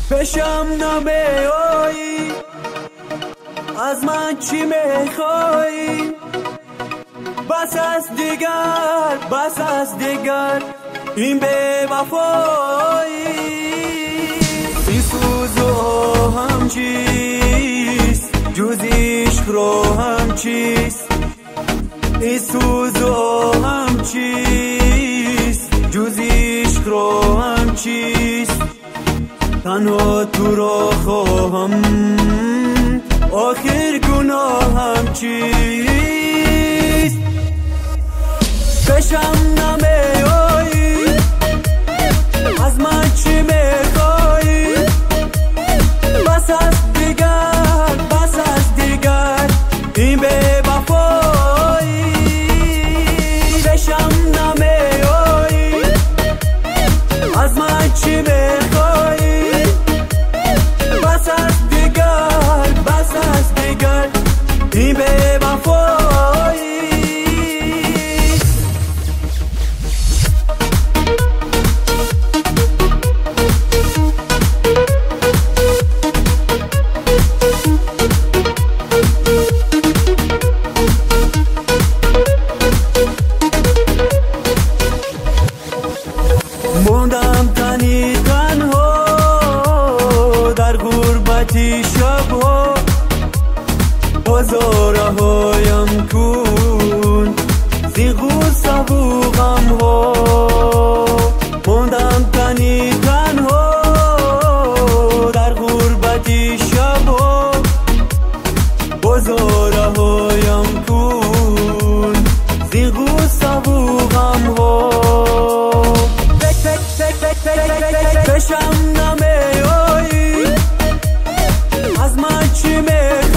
پیشم نمیایی، از من چی میخوایی؟ بس از دیگر، بس از دیگر این بی‌وفایی. این سوز و هم چیست جز عشق رو هم چیست؟ این سوز و هم چیست جز عشق رو هم چیست؟ تنها تو را خواهم، آخر گناهم چیست؟ پیشم نمیایی، از من چی میخوایی؟ بس از دیگر، بس از دیگر این بی‌وفایی. پیشم نمیایی، از من چی میخوایی؟ بس از دیگر، بس از دیگر این بی‌وفایی. موندم تنی تنها در غربتی شبها، بازاره هایم کن زی غصه و غم ها. موندم تنی تنها در غربتی شبها، بازاره هایم کن زی غصه و غم ها. پیشم نمیایی، از من چی میخوایی؟